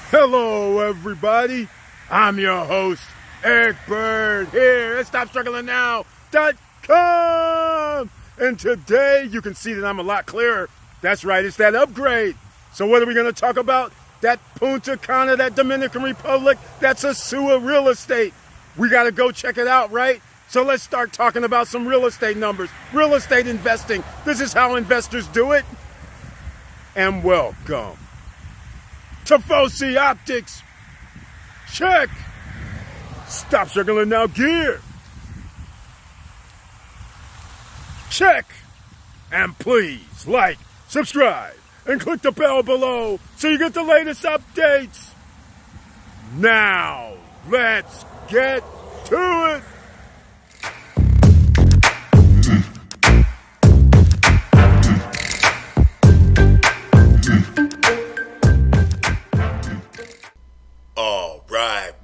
Hello, everybody. I'm your host, Eric Bird, here at StopStrugglingNow.com. And today, you can see that I'm a lot clearer. That's right, it's that upgrade. So what are we going to talk about? That Punta Cana, that Dominican Republic, that's a Sua real estate. We got to go check it out, right? So let's start talking about some real estate numbers. Real estate investing. This is how investors do it. And welcome to Foci Optics. Check. Stop struggling now gear. Check. And please like, subscribe, and click the bell below so you get the latest updates. Now, let's get to it.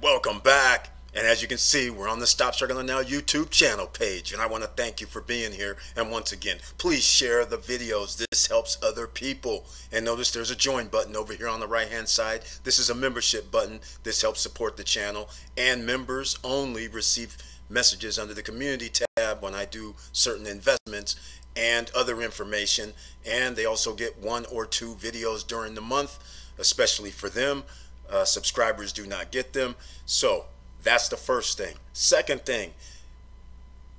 Welcome back, and as you can see, we're on the Stop Struggling Now YouTube channel page, and I want to thank you for being here. And once again, please share the videos. This helps other people. And notice there's a join button over here on the right hand side. This is a membership button. This helps support the channel, and members only receive messages under the community tab when I do certain investments and other information, and they also get 1 or 2 videos during the month, especially for them. Subscribers do not get them. So that's the first thing. Second thing,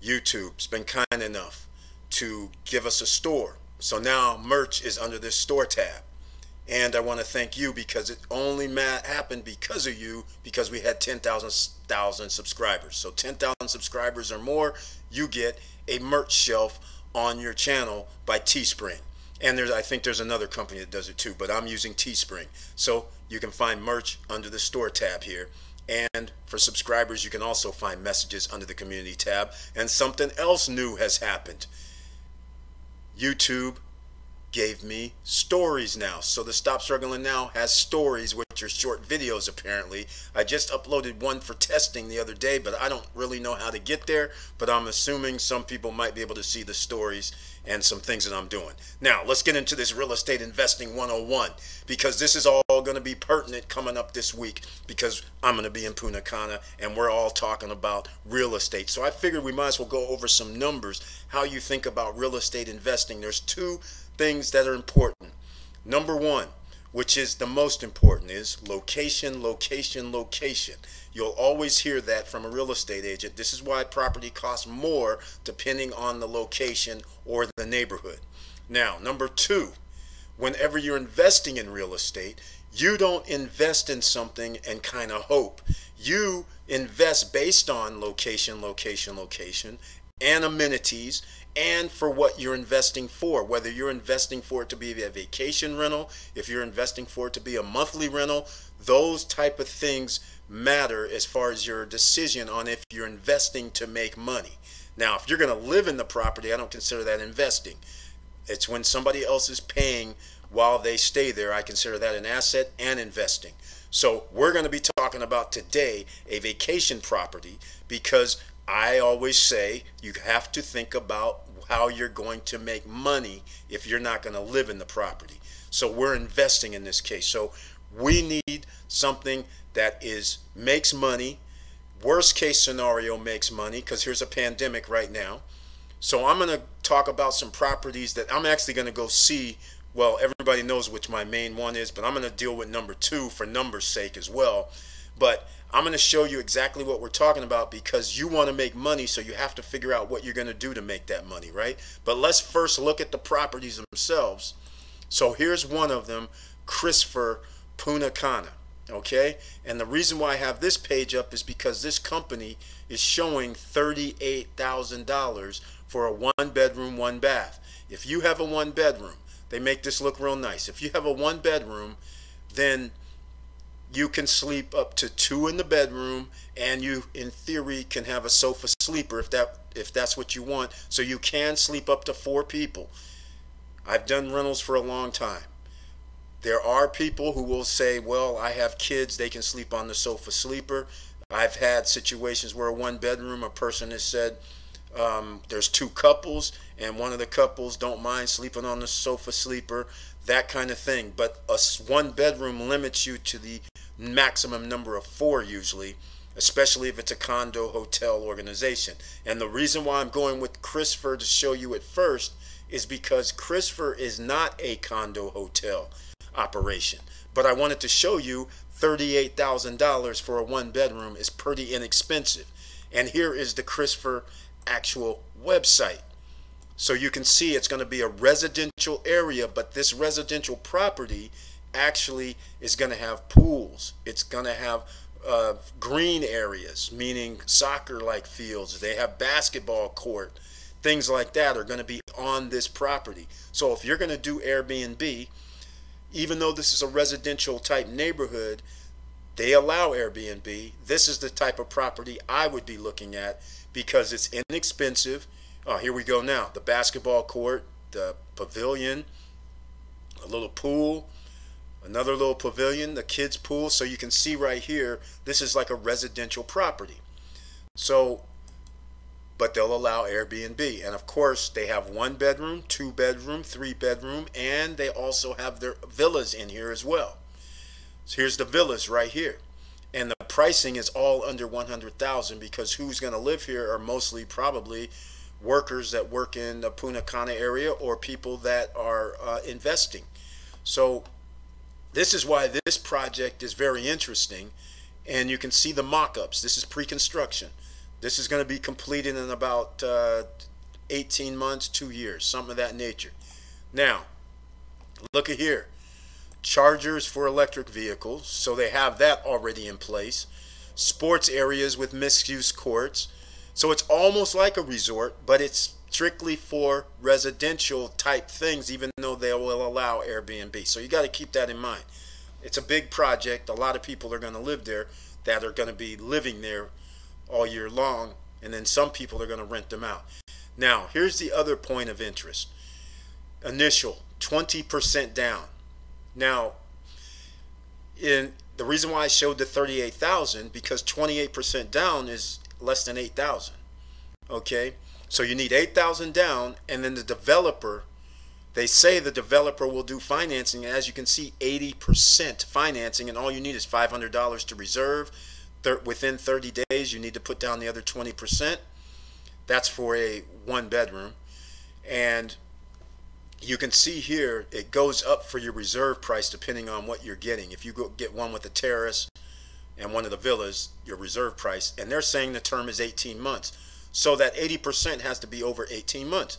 YouTube's been kind enough to give us a store. So now merch is under this store tab. And I want to thank you, because it only happened because of you, because we had 10,000 subscribers. So 10,000 subscribers or more, you get a merch shelf on your channel by Teespring. And I think there's another company that does it too, but I'm using Teespring. So you can find merch under the store tab here. And for subscribers, you can also find messages under the community tab. And something else new has happened. YouTube gave me stories now. So the Stop Struggling Now has stories, which are short videos apparently. I just uploaded one for testing the other day, but I don't really know how to get there. But I'm assuming some people might be able to see the stories and some things that I'm doing. Now, let's get into this real estate investing 101, because this is all going to be pertinent coming up this week, because I'm going to be in Punta Cana and we're all talking about real estate. So I figured we might as well go over some numbers, how you think about real estate investing. There's 2 things that are important. Number 1, which is the most important, is location, location, location. You'll always hear that from a real estate agent. This is why property costs more depending on the location or the neighborhood. Now, number 2, whenever you're investing in real estate, you don't invest in something and kind of hope. You invest based on location, location, location, and amenities, and for what you're investing for. Whether you're investing for it to be a vacation rental, if you're investing for it to be a monthly rental, those type of things matter as far as your decision on if you're investing to make money. Now, if you're going to live in the property, I don't consider that investing. It's when somebody else is paying while they stay there. I consider that an asset and investing. So we're going to be talking about today a vacation property, because I always say you have to think about how you're going to make money if you're not going to live in the property. So we're investing in this case. So we need something that makes money. Worst case scenario, makes money, because here's a pandemic right now. So I'm going to talk about some properties that I'm actually going to go see. Well, everybody knows which my main one is, but I'm going to deal with number 2 for numbers' sake as well. But I'm going to show you exactly what we're talking about, because you want to make money, so you have to figure out what you're going to do to make that money, right? But let's first look at the properties themselves. So here's one of them, Christopher, Punta Cana, okay? And the reason why I have this page up is because this company is showing $38,000 for a 1-bedroom, 1-bath. If you have a 1-bedroom, they make this look real nice. If you have a 1-bedroom, then you can sleep up to 2 in the bedroom, and you in theory can have a sofa sleeper if that's what you want. So you can sleep up to 4 people. I've done rentals for a long time. There are people who will say, well, I have kids, they can sleep on the sofa sleeper. I've had situations where a 1-bedroom, a person has said, there's 2 couples, and one of the couples don't mind sleeping on the sofa sleeper. that kind of thing. But a one bedroom limits you to the maximum number of 4 usually, especially if it's a condo hotel organization. And the reason why I'm going with Christopher to show you it first is because Christopher is not a condo hotel operation. But I wanted to show you $38,000 for a 1 bedroom is pretty inexpensive. And here is the Christopher actual website. So you can see it's going to be a residential area, but this residential property actually is going to have pools. It's going to have green areas, meaning soccer-like fields. They have basketball court. Things like that are going to be on this property. So if you're going to do Airbnb, even though this is a residential type neighborhood, they allow Airbnb. This is the type of property I would be looking at because it's inexpensive. Oh, here we go now. The basketball court, the pavilion, a little pool, another little pavilion, the kids' pool. So you can see right here, this is like a residential property. So, but they'll allow Airbnb. And of course, they have 1 bedroom, 2 bedroom, 3 bedroom, and they also have their villas in here as well. So here's the villas right here. And the pricing is all under $100,000 because who's going to live here are mostly probably workers that work in the Punta Cana area or people that are investing. So this is why this project is very interesting. And you can see the mock-ups. This is pre-construction. This is going to be completed in about 18 months, 2 years, something of that nature. Now, look at here. Chargers for electric vehicles, so they have that already in place. Sports areas with mixed-use courts. So it's almost like a resort, but it's strictly for residential type things, even though they will allow Airbnb. So you got to keep that in mind. It's a big project. A lot of people are going to live there that are going to be living there all year long, and then some people are going to rent them out. Now, here's the other point of interest. Initial 20% down. Now, in the reason why I showed the 38,000 because 28% down is less than 8,000. Okay, so you need 8,000 down, and then the developer, they say the developer will do financing. As you can see, 80% financing, and all you need is $500 to reserve. Within 30 days, you need to put down the other 20%. That's for a 1 bedroom, and you can see here it goes up for your reserve price depending on what you're getting. If you go get one with the terrace and one of the villas, your reserve price, and they're saying the term is 18 months. So that 80% has to be over 18 months.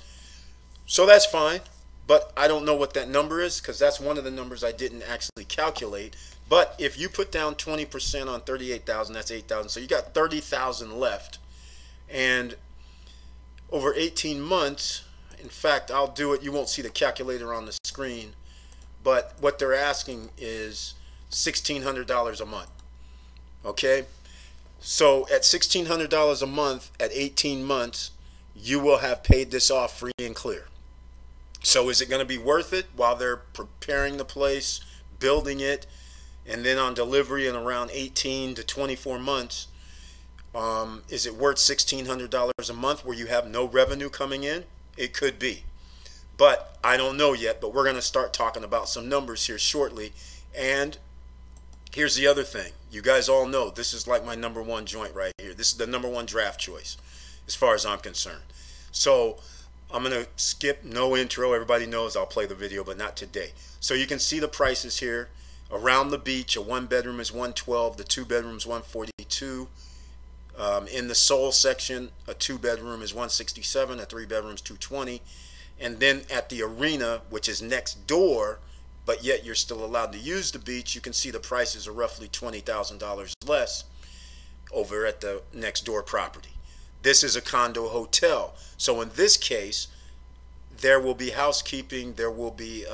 So that's fine, but I don't know what that number is because that's one of the numbers I didn't actually calculate. But if you put down 20% on 38,000, that's 8,000. So you got 30,000 left. And over 18 months, in fact, I'll do it. You won't see the calculator on the screen, but what they're asking is $1,600 a month. Okay, so at $1,600 a month at 18 months, you will have paid this off free and clear. So is it going to be worth it while they're preparing the place, building it, and then on delivery in around 18 to 24 months? Is it worth $1,600 a month where you have no revenue coming in? It could be, but I don't know yet. But we're going to start talking about some numbers here shortly. And here's the other thing. You guys all know this is like my #1 joint right here. This is the #1 draft choice as far as I'm concerned. So I'm going to skip no intro. Everybody knows I'll play the video, but not today. So you can see the prices here. Around the beach, a 1 bedroom is $112, the 2 bedrooms $142. In the Soul section, a 2 bedroom is $167, a 3 bedrooms $220, and then at the arena, which is next door, but yet you're still allowed to use the beach, you can see the prices are roughly $20,000 less over at the next door property. This is a condo hotel, so in this case, there will be housekeeping. There will be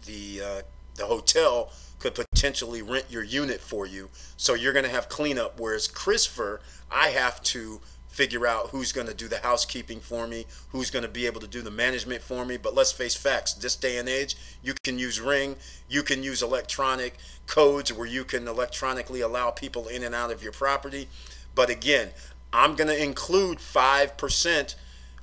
the hotel could potentially rent your unit for you, so you're going to have cleanup. Whereas Christopher, I have to figure out who's going to do the housekeeping for me, who's going to be able to do the management for me. But let's face facts, this day and age, you can use Ring, you can use electronic codes where you can electronically allow people in and out of your property. But again, I'm going to include 5%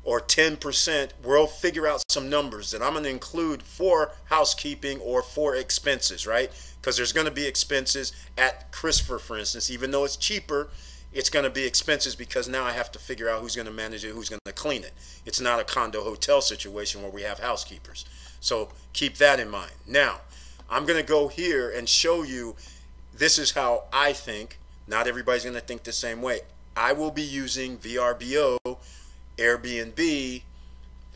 or 10%, we'll figure out some numbers that I'm going to include for housekeeping or for expenses, right? Because there's going to be expenses at Christopher, for instance. Even though it's cheaper, it's going to be expenses because now I have to figure out who's going to manage it, who's going to clean it. It's not a condo hotel situation where we have housekeepers. So keep that in mind. Now, I'm going to go here and show you, this is how I think. Not everybody's going to think the same way. I will be using VRBO, Airbnb,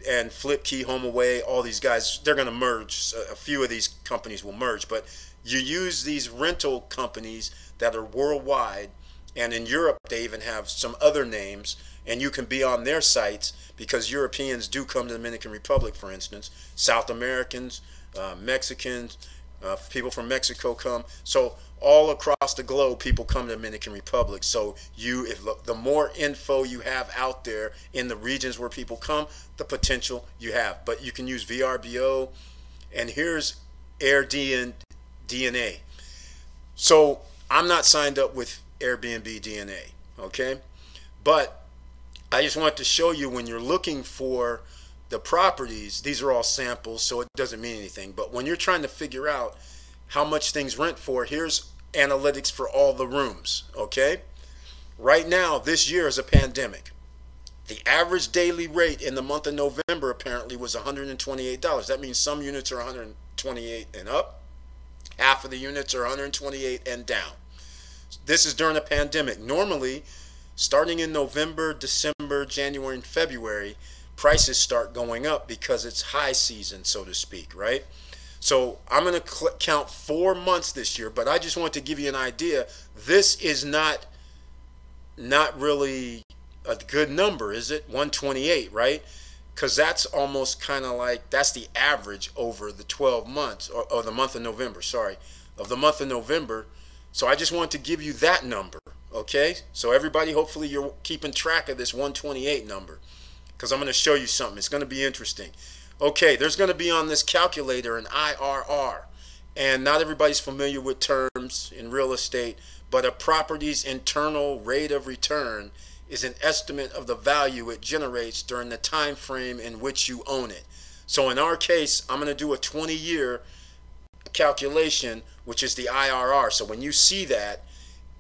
and Flipkey, HomeAway. All these guys, they're going to merge. A few of these companies will merge, but you use these rental companies that are worldwide, and in Europe they even have some other names, and you can be on their sites because Europeans do come to the Dominican Republic, for instance. South Americans, Mexicans, people from Mexico come. So all across the globe, people come to the Dominican Republic. So if the more info you have out there in the regions where people come, the potential you have. But you can use VRBO, and here's AirDNA. So I'm not signed up with Airbnb DNA, okay? But I just want to show you, when you're looking for the properties, these are all samples, so it doesn't mean anything. But when you're trying to figure out how much things rent for, here's analytics for all the rooms, okay? Right now, this year is a pandemic. The average daily rate in the month of November apparently was $128. That means some units are 128 and up. Half of the units are 128 and down. This is during a pandemic. Normally, starting in November, December, January, and February, prices start going up because it's high season, so to speak, right? So I'm going to count 4 months this year, but I just want to give you an idea. This is not really a good number, is it? 128, right? Because that's almost kind of like, that's the average over the 12 months, or the month of November, sorry, of the month of November. So I just want to give you that number, okay? So everybody, hopefully you're keeping track of this 128 number, because I'm going to show you something. It's going to be interesting. Okay, there's going to be on this calculator an IRR, and not everybody's familiar with terms in real estate, but a property's internal rate of return is an estimate of the value it generates during the time frame in which you own it. So in our case, I'm going to do a 20-year calculation, which is the IRR. So when you see that,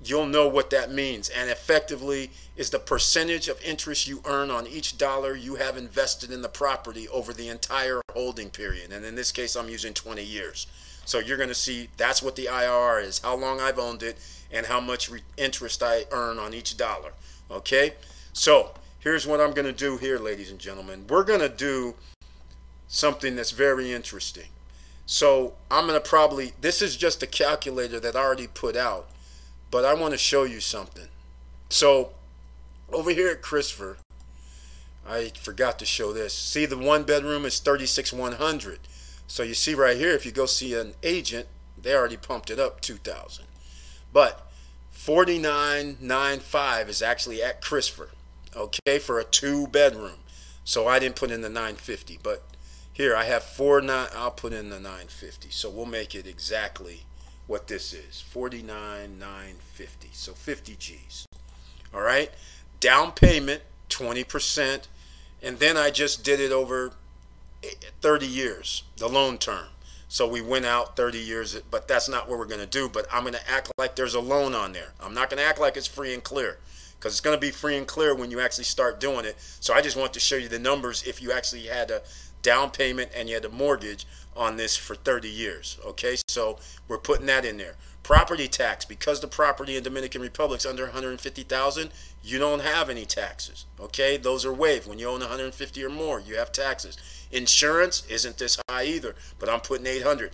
you'll know what that means, and effectively is the percentage of interest you earn on each dollar you have invested in the property over the entire holding period. And in this case, I'm using 20 years. So you're going to see that's what the IRR is, how long I've owned it and how much interest I earn on each dollar. Okay, so here's what I'm going to do here, ladies and gentlemen. We're going to do something that's very interesting. So I'm going to this is just a calculator that I already put out, but I want to show you something. So over here at Christopher, I forgot to show this. See, the one bedroom is $36,100. So you see right here, if you go see an agent, they already pumped it up $2,000. But $49,950 is actually at Christopher, okay, for a 2-bedroom. So I didn't put in the $950, but here I have I'll put in the $950. So we'll make it exactly what this is, $49,950. So 50 G's. All right, down payment 20%, and then I just did it over 30 years, the loan term. So we went out 30 years, but that's not what we're going to do. But I'm going to act like there's a loan on there. I'm not going to act like it's free and clear, because it's going to be free and clear when you actually start doing it. So I just want to show you the numbers if you actually had a down payment and you had a mortgage on this for 30 years. Okay, so we're putting that in there. Property tax, because the property in Dominican Republic is under $150,000, you don't have any taxes. Okay, those are waived. When you own $150 or more, you have taxes. Insurance isn't this high either, but I'm putting $800.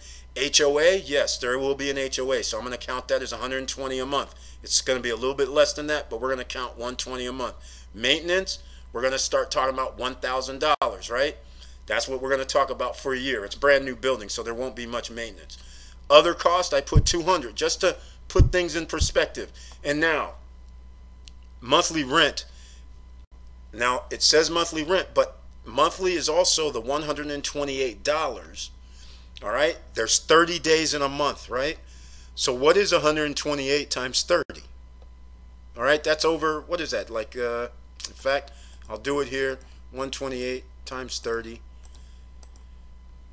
HOA, yes, there will be an HOA, so I'm going to count that as $120 a month. It's going to be a little bit less than that, but we're going to count $120 a month. Maintenance, we're going to start talking about $1,000, right? That's what we're going to talk about for a year. It's a brand new building, so there won't be much maintenance. Other cost, I put $200 just to put things in perspective. And now, monthly rent. Now, it says monthly rent, but monthly is also the $128. All right? There's 30 days in a month, right? So what is 128 times 30? All right? That's over, what is that? Like, in fact, I'll do it here. 128 times 30.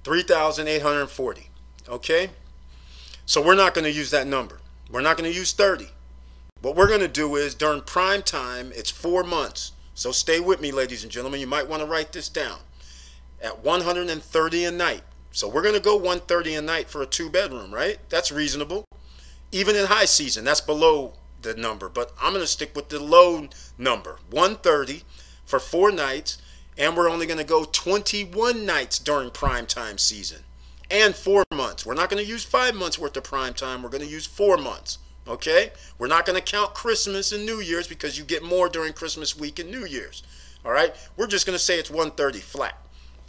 3,840. Okay? So we're not going to use that number. We're not going to use 30. What we're going to do is during prime time, it's 4 months. So stay with me, ladies and gentlemen. You might want to write this down. At 130 a night. So we're going to go 130 a night for a 2-bedroom, right? That's reasonable. Even in high season, that's below the number. But I'm going to stick with the low number. 130 for 4 nights. And we're only going to go 21 nights during prime time season. And 4 months. We're not going to use 5 months worth of prime time. We're going to use 4 months. Okay? We're not going to count Christmas and New Year's because you get more during Christmas week and New Year's. All right? We're just going to say it's 130 flat.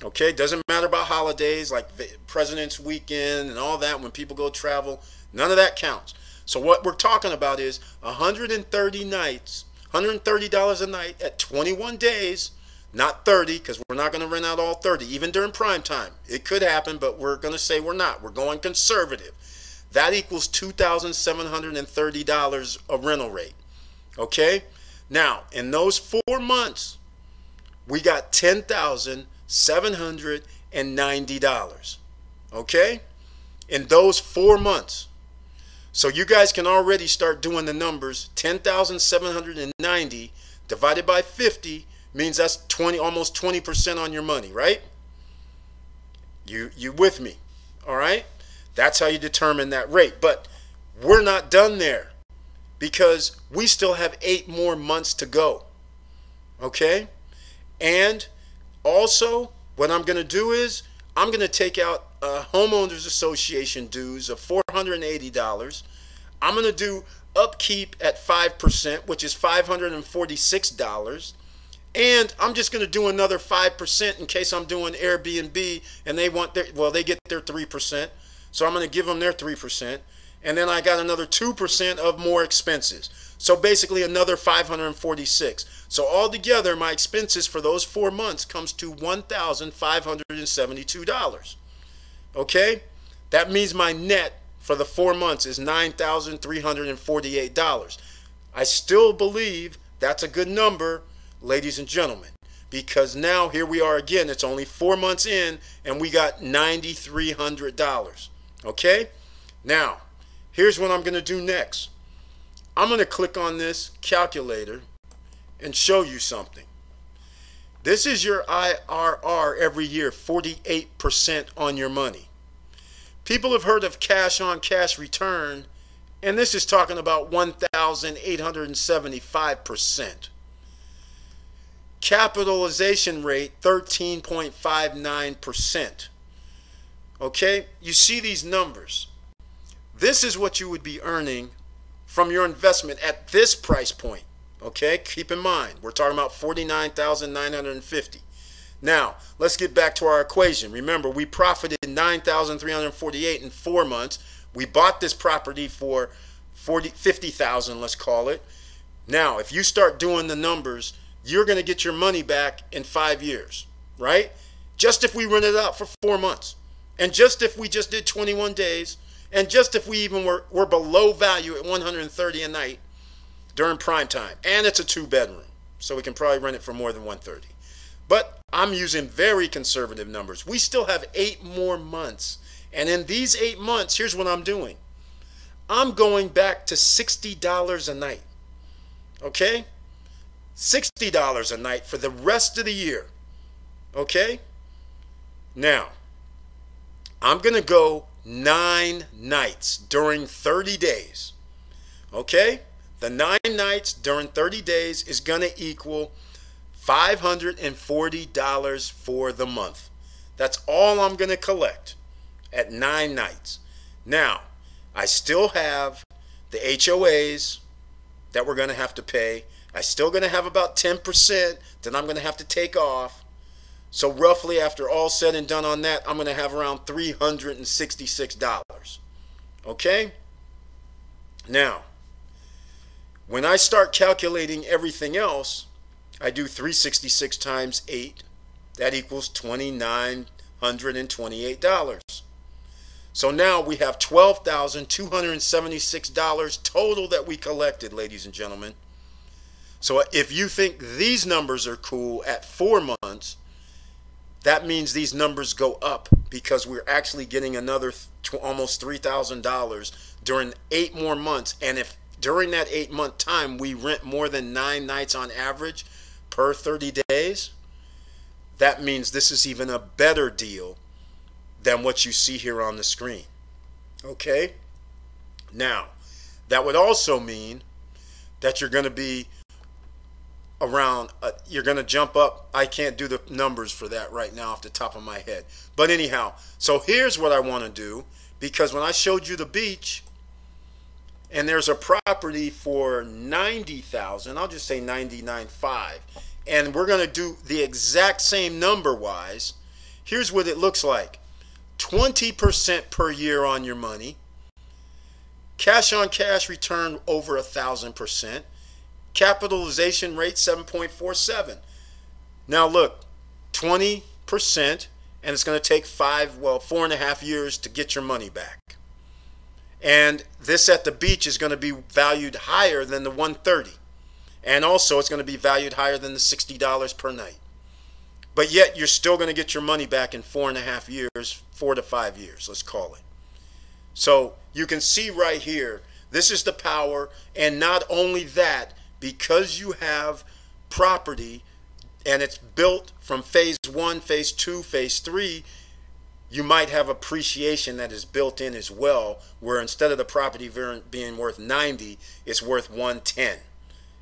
Okay? Doesn't matter about holidays like President's Weekend and all that when people go travel. None of that counts. So what we're talking about is 130 nights, $130 a night at 21 days. Not 30, because we're not going to rent out all 30, even during prime time. It could happen, but we're going to say we're not. We're going conservative. That equals $2,730 a rental rate. Okay? Now, in those 4 months, we got $10,790. Okay? In those 4 months. So you guys can already start doing the numbers. 10,790 divided by 50 means that's almost 20% on your money, right? You with me? All right? That's how you determine that rate. But we're not done there because we still have 8 more months to go. Okay? And also, what I'm going to do is I'm going to take out homeowners association dues of $480. I'm going to do upkeep at 5%, which is $546. And I'm just going to do another 5% in case I'm doing Airbnb and they want their, well, they get their 3%. So I'm going to give them their 3%. And then I got another 2% of more expenses. So basically another 546. So altogether, my expenses for those 4 months comes to $1,572. Okay? That means my net for the 4 months is $9,348. I still believe that's a good number, ladies and gentlemen, because now here we are again. It's only 4 months in and we got $9,300. Okay? Now, here's what I'm going to do next. I'm going to click on this calculator and show you something. This is your IRR every year, 48% on your money. People have heard of cash on cash return, and this is talking about 1,875%. Capitalization rate, 13.59%. Okay, you see these numbers. This is what you would be earning from your investment at this price point. Okay, keep in mind, we're talking about $49,950. Now, let's get back to our equation. Remember, we profited $9,348 in 4 months. We bought this property for $50,000, let's call it. Now, if you start doing the numbers, you're going to get your money back in 5 years, right? Just if we rent it out for 4 months. And just if we just did 21 days. And just if we even were below value at 130 a night during prime time. And it's a 2-bedroom. So we can probably rent it for more than 130. But I'm using very conservative numbers. We still have 8 more months. And in these 8 months, here's what I'm doing. I'm going back to $60 a night. Okay? $60 a night for the rest of the year. Okay? Now, I'm going to go 9 nights during 30 days. Okay? The 9 nights during 30 days is going to equal $540 for the month. That's all I'm going to collect at 9 nights. Now, I still have the HOAs that we're going to have to pay. I'm still going to have about 10% that I'm going to have to take off. So roughly, after all said and done on that, I'm going to have around $366. Okay? Now, when I start calculating everything else, I do 366 times 8. That equals $2,928. So now we have $12,276 total that we collected, ladies and gentlemen. So if you think these numbers are cool at 4 months, that means these numbers go up because we're actually getting another almost $3,000 during 8 more months. And if during that 8-month time we rent more than 9 nights on average per 30 days, that means this is even a better deal than what you see here on the screen. Okay? Now, that would also mean that you're going to be around, you're going to jump up. I can't do the numbers for that right now off the top of my head. But anyhow, so here's what I want to do, because when I showed you the beach, and there's a property for $90,000, I'll just say $99,500, and we're going to do the exact same number-wise. Here's what it looks like. 20% per year on your money. Cash on cash return over 1,000%. Capitalization rate 7.47. Now look, 20%, and it's going to take 4.5 years to get your money back. And this at the beach is going to be valued higher than the 130. And also it's going to be valued higher than the $60 per night. But yet you're still going to get your money back in 4.5 years, 4 to 5 years, let's call it. So you can see right here, this is the power. And not only that, because you have property and it's built from phase 1, phase 2, phase 3, you might have appreciation that is built in as well, where instead of the property being worth 90, it's worth 110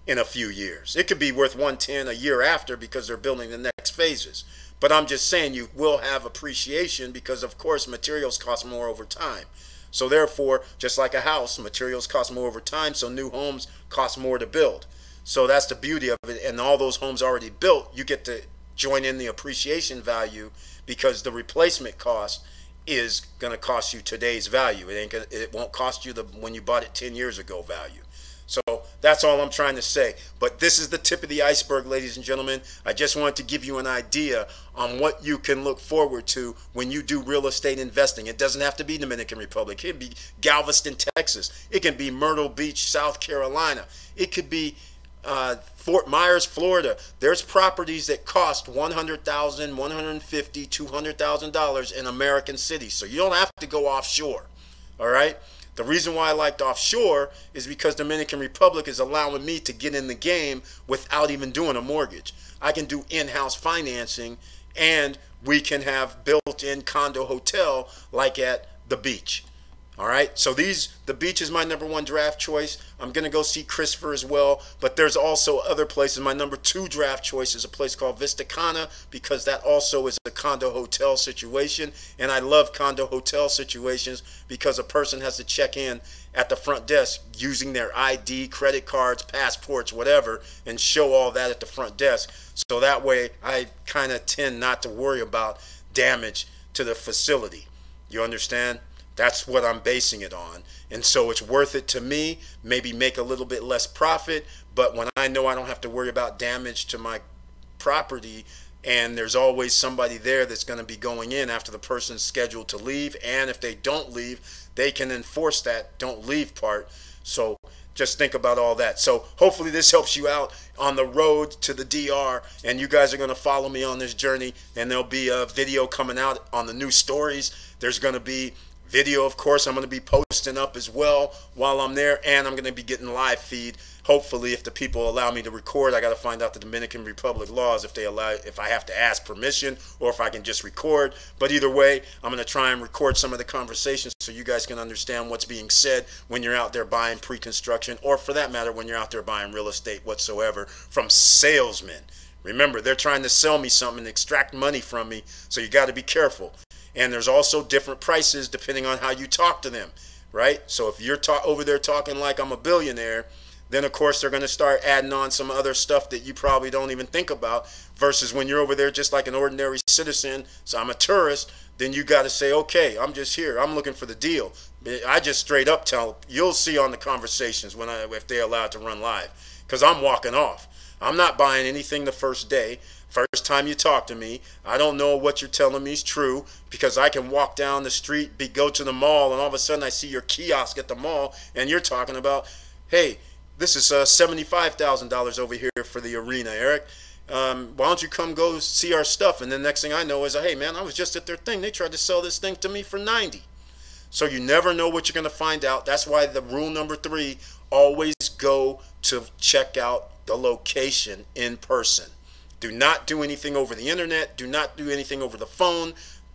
in a few years. It could be worth 110 a year after because they're building the next phases. But I'm just saying you will have appreciation because, of course, materials cost more over time. So therefore, just like a house, materials cost more over time, so new homes cost more to build. So that's the beauty of it. And all those homes already built, you get to join in the appreciation value because the replacement cost is going to cost you today's value. It won't cost you the when you bought it 10 years ago value. So that's all I'm trying to say. But this is the tip of the iceberg, ladies and gentlemen. I just wanted to give you an idea on what you can look forward to when you do real estate investing. It doesn't have to be Dominican Republic. It could be Galveston, Texas. It can be Myrtle Beach, South Carolina. It could be Fort Myers, Florida. There's properties that cost $100,000, $150,000, $200,000 in American cities. So you don't have to go offshore. All right. The reason why I liked offshore is because Dominican Republic is allowing me to get in the game without even doing a mortgage. I can do in-house financing, and we can have built-in condo hotel like at the beach. All right, so the beach is my #1 draft choice. I'm going to go see Christopher as well, but there's also other places. My #2 draft choice is a place called Vista Cana because that also is a condo hotel situation, and I love condo hotel situations because a person has to check in at the front desk using their ID, credit cards, passports, whatever, and show all that at the front desk. So that way I kind of tend not to worry about damage to the facility. You understand? That's what I'm basing it on. And so it's worth it to me, maybe make a little bit less profit, but when I know I don't have to worry about damage to my property, and there's always somebody there that's going to be going in after the person's scheduled to leave, and if they don't leave, they can enforce that don't leave part. So just think about all that. So hopefully this helps you out on the road to the DR, and you guys are going to follow me on this journey, and there'll be a video coming out on the new stories. There's going to be video, of course, I'm going to be posting up as well while I'm there, and I'm going to be getting live feed. Hopefully, if the people allow me to record. I got to find out the Dominican Republic laws if I have to ask permission or if I can just record. But either way, I'm going to try and record some of the conversations so you guys can understand what's being said when you're out there buying pre-construction, or for that matter, when you're out there buying real estate whatsoever from salesmen. Remember, they're trying to sell me something and extract money from me, so you got to be careful. And there's also different prices depending on how you talk to them, right? So if you're over there talking like I'm a billionaire, then of course they're going to start adding on some other stuff that you probably don't even think about, versus when you're over there just like an ordinary citizen, so I'm a tourist, then you got to say, okay, I'm just here, I'm looking for the deal. I just straight up tell, you'll see on the conversations if they allow it to run live, because I'm walking off. I'm not buying anything the first day. First time you talk to me, I don't know what you're telling me is true, because I can walk down the street, go to the mall, and all of a sudden I see your kiosk at the mall, and you're talking about, hey, This is $75,000 over here for the arena, Eric. Why don't you come go see our stuff? And the next thing I know is, hey man, I was just at their thing. They tried to sell this thing to me for 90. So you never know what you're going to find out. That's why the rule number 3, always go to check out the location in person. Do not do anything over the internet. Do not do anything over the phone.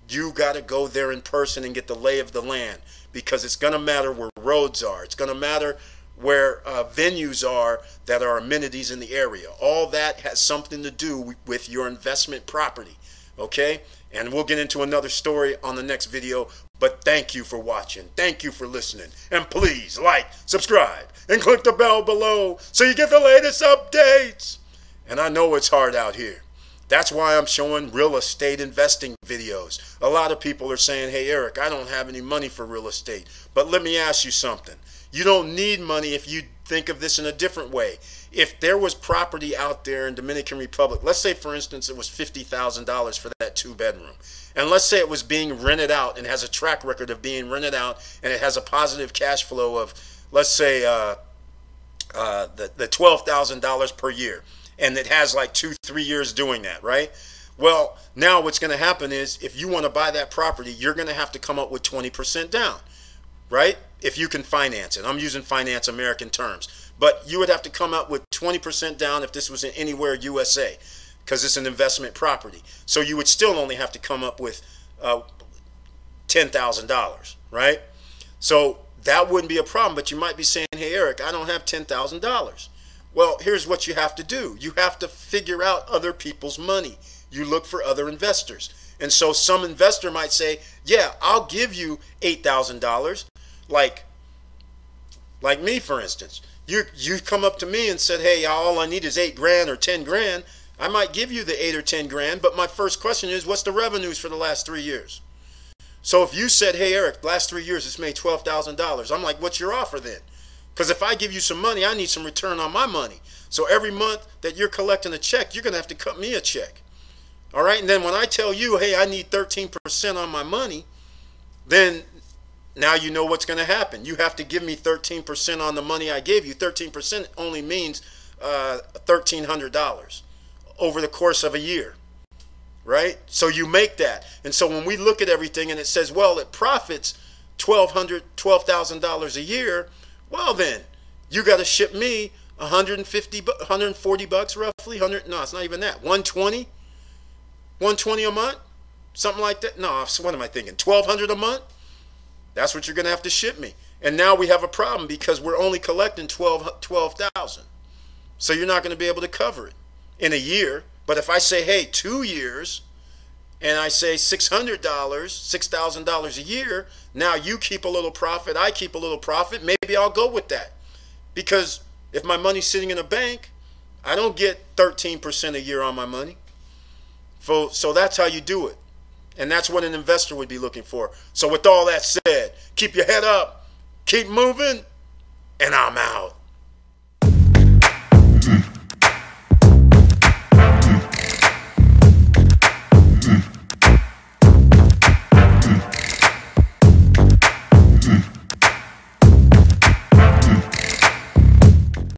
You got to go there in person and get the lay of the land, because it's going to matter where roads are. It's going to matter where venues are that are amenities in the area. All that has something to do with your investment property. Okay? And we'll get into another story on the next video. But thank you for watching. Thank you for listening. And please like, subscribe, and click the bell below so you get the latest updates. And I know it's hard out here. That's why I'm showing real estate investing videos. A lot of people are saying, hey Eric, I don't have any money for real estate. But let me ask you something. You don't need money if you think of this in a different way. If there was property out there in Dominican Republic, let's say for instance it was $50,000 for that 2-bedroom. And let's say it was being rented out and has a track record of being rented out, and it has a positive cash flow of, let's say, the $12,000 per year. And it has like 2-3 years doing that, right? Well, now what's going to happen is, if you want to buy that property, you're going to have to come up with 20% down, right? If you can finance it. I'm using finance American terms. But you would have to come up with 20% down if this was in anywhere USA, because it's an investment property. So you would still only have to come up with $10,000, right? So that wouldn't be a problem. But you might be saying, hey Eric, I don't have $10,000. Well, here's what you have to do. You have to figure out other people's money. You look for other investors. And so some investor might say, yeah, I'll give you $8,000. Like me, for instance. You come up to me and said, hey, all I need is 8 grand or 10 grand. I might give you the 8 or 10 grand, but my first question is, what's the revenues for the last 3 years? So if you said, hey, Eric, last 3 years it's made $12,000, I'm like, what's your offer then? Because if I give you some money, I need some return on my money. So every month that you're collecting a check, you're going to have to cut me a check. All right? And then when I tell you, hey, I need 13% on my money, then now you know what's going to happen. You have to give me 13% on the money I gave you. 13% only means $1,300 over the course of a year. Right? So you make that. And so when we look at everything and it says, well, it profits $12,000 a year, well then, you got to ship me 140 bucks roughly, no, it's not even that. 120 a month, something like that. No, what am I thinking? 1,200 a month? That's what you're going to have to ship me. And now we have a problem because we're only collecting 12,000. So you're not going to be able to cover it in a year. But if I say, hey, 2 years, and I say $600 a year, now you keep a little profit, I keep a little profit, maybe I'll go with that. Because if my money's sitting in a bank, I don't get 13% a year on my money. So that's how you do it. And that's what an investor would be looking for. So with all that said, keep your head up, keep moving, and I'm out.